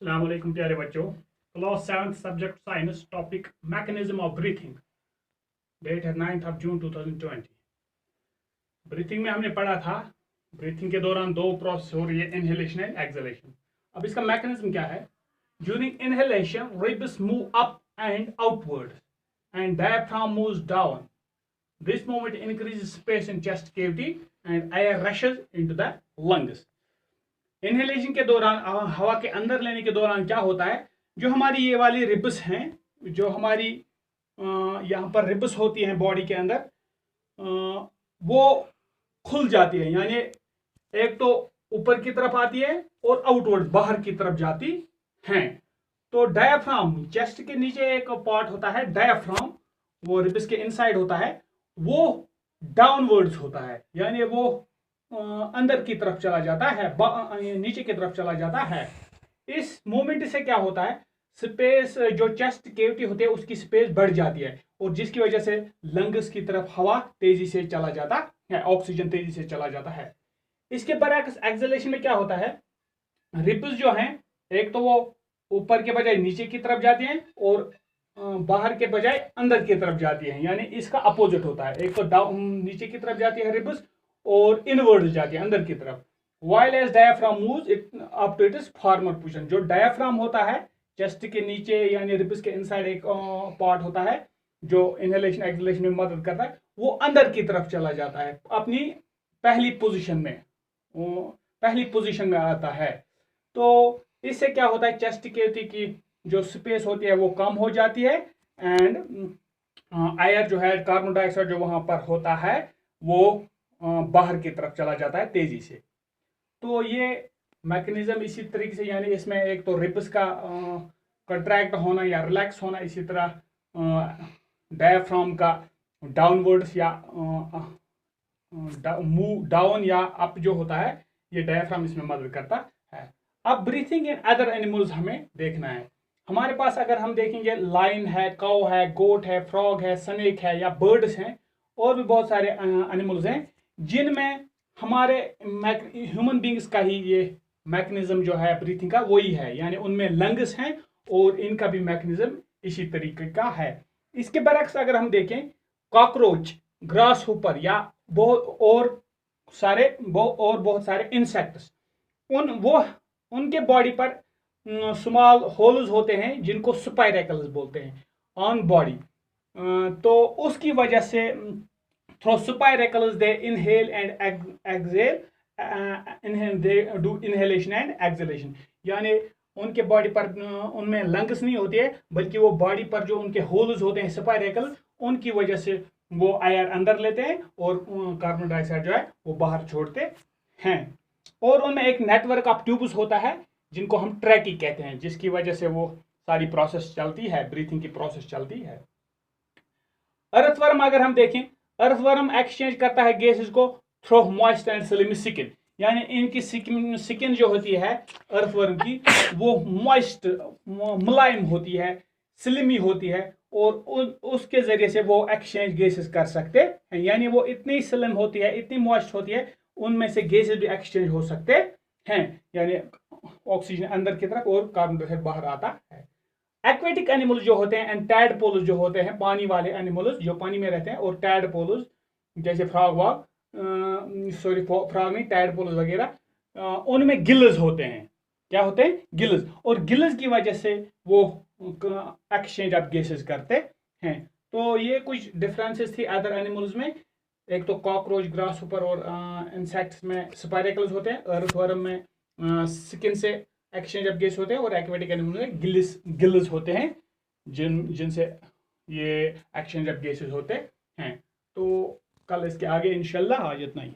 अस्सलाम वालेकुम प्यारे बच्चों। Class 7 subject science, topic mechanism of breathing. Date है 9 जून 2020। ब्रीथिंग में हमने पढ़ा था, ब्रीथिंग के दौरान दो प्रोसेस हो रही है, इनहेलेशन एंड एक्सहेलेशन। अब इसका मैकेनिज्म क्या है? During inhalation ribs move up and outward and diaphragm moves down. This movement increases space in chest cavity and air rashes into the lungs. Inhalation के दौरान हवा के अंदर लेने के दौरान क्या होता है, जो हमारी ये वाली रिब्स हैं, जो हमारी यहाँ पर रिब्स होती हैं बॉडी के अंदर, वो खुल जाती है, यानी एक तो ऊपर की तरफ आती है और आउटवर्ड बाहर की तरफ जाती हैं। तो डायफ्राम, चेस्ट के नीचे एक पार्ट होता है डायफ्राम, वो रिब्स के इनसाइड होता है, वो डाउनवर्ड्स होता है, यानी वो अंदर की तरफ चला जाता है, नीचे की तरफ चला जाता है। इस मूवमेंट से क्या होता है, स्पेस, जो चेस्ट कैविटी होती है उसकी स्पेस बढ़ जाती है, और जिसकी वजह से लंग्स की तरफ हवा तेजी से चला जाता है, ऑक्सीजन तेजी से चला जाता है। इसके बरअक्स एक्सहेलेशन में क्या होता है, रिब्स जो हैं, एक तो वो ऊपर के बजाय नीचे की तरफ जाती हैं और बाहर के बजाय अंदर की तरफ जाती हैं, यानी इसका अपोजिट होता है। एक तो डाउन नीचे की तरफ जाती है रिब्स और इनवर्ड जाती है अंदर की तरफ। While as diaphragm moves it up to its former position. जो डायफ्राम होता है चेस्ट के नीचे यानी रिब्स के इनसाइड एक पार्ट होता है जो इनहेलेशन एक्सहेलेशन में मदद करता है, वो अंदर की तरफ चला जाता है, अपनी पहली पोजीशन में आता है। तो इससे क्या होता है, चेस्ट कैविटी की जो स्पेस होती है वो कम हो जाती है एंड एयर जो है, कार्बन डाइऑक्साइड जो वहां पर होता है वो बाहर की तरफ चला जाता है तेजी से। तो ये मैकेनिज्म इसी तरीके से, यानी इसमें एक तो रिब्स का कंट्रैक्ट होना या रिलैक्स होना, इसी तरह डायफ्राम का डाउनवर्ड्स या मूव डाउन या अप जो होता है, ये डायफ्राम इसमें मदद करता है। अब ब्रीथिंग इन अदर एनिमल्स हमें देखना है। हमारे पास अगर हम देखेंगे, लाइन है, काऊ है, गोट है, फ्रॉग है, स्नेक है या बर्ड्स हैं, और भी बहुत सारे एनिमल्स हैं जिनमें हमारे ह्यूमन बींग्स का ही ये मैकेनिज्म जो है ब्रीथिंग का वही है, यानी उनमें लंग्स हैं और इनका भी मैकेनिज्म इसी तरीके का है। इसके बरक्स अगर हम देखें, कॉकरोच, ग्रास हुपर या बहुत सारे इंसेक्ट्स, उनके बॉडी पर स्मॉल होल्स होते हैं जिनको स्पाइरेकल्स बोलते हैं ऑन बॉडी। तो उसकी वजह से through spiracles they inhale and exhale, they do inhalation and exhalation। यानी उनके बॉडी पर उनमें लंग्स नहीं होती है, बल्कि वो बॉडी पर जो उनके होल्स होते हैं स्पाइरेकल, उनकी वजह से वो एयर अंदर लेते हैं और कार्बन डाइऑक्साइड जो है वो बाहर छोड़ते हैं। और उनमें एक नेटवर्क ऑफ ट्यूब्स होता है जिनको हम ट्रैकी कहते हैं, जिसकी वजह से वो सारी प्रोसेस चलती है, ब्रीथिंग की प्रोसेस चलती है। अर्थवर्म अगर हम देखें, अर्थवर्म एक्सचेंज करता है गैसेस को through moist and slimy skin, यानी इनकी स्किन जो होती है अर्थवर्म की, वो मॉइस्ट मुलायम होती है, स्लिमी होती है, और उसके जरिए से वो एक्सचेंज गैसेस कर सकते हैं, यानी वो इतनी स्लिम होती है, इतनी मॉइस्ट होती है, उनमें से गैसेस भी एक्सचेंज हो सकते हैं, यानी ऑक्सीजन अंदर की तरफ और कार्बन डाइऑक्साइड बाहर आता है। एक्वेटिक एनिमल्स जो होते हैं एंड टैडपोल्स जो होते हैं, पानी वाले एनिमल्स जो पानी में रहते हैं, और टैडपोल्स जैसे फ्रॉग नहीं, टैडपोल्स वगैरह, उनमें गिल्स होते हैं। क्या होते हैं? गिल्स। और गिल्स की वजह से वो एक्सचेंज ऑफ गैसेस करते हैं। तो ये कुछ डिफरेंसेस थी अदर एनिमल्स में। एक तो कॉकरोच, ग्रास हुपर और इंसेक्ट्स में स्पाइरेकल्स होते हैं, अर्थवर्म में स्किन से एक्सचेंज ऑफ गैस होते हैं, और एक्वेटिक एनिमल में गिल्स होते हैं जिनसे ये एक्सचेंज ऑफ गैसेस होते हैं। तो कल इसके आगे इंशाल्लाह, आज इतना ही।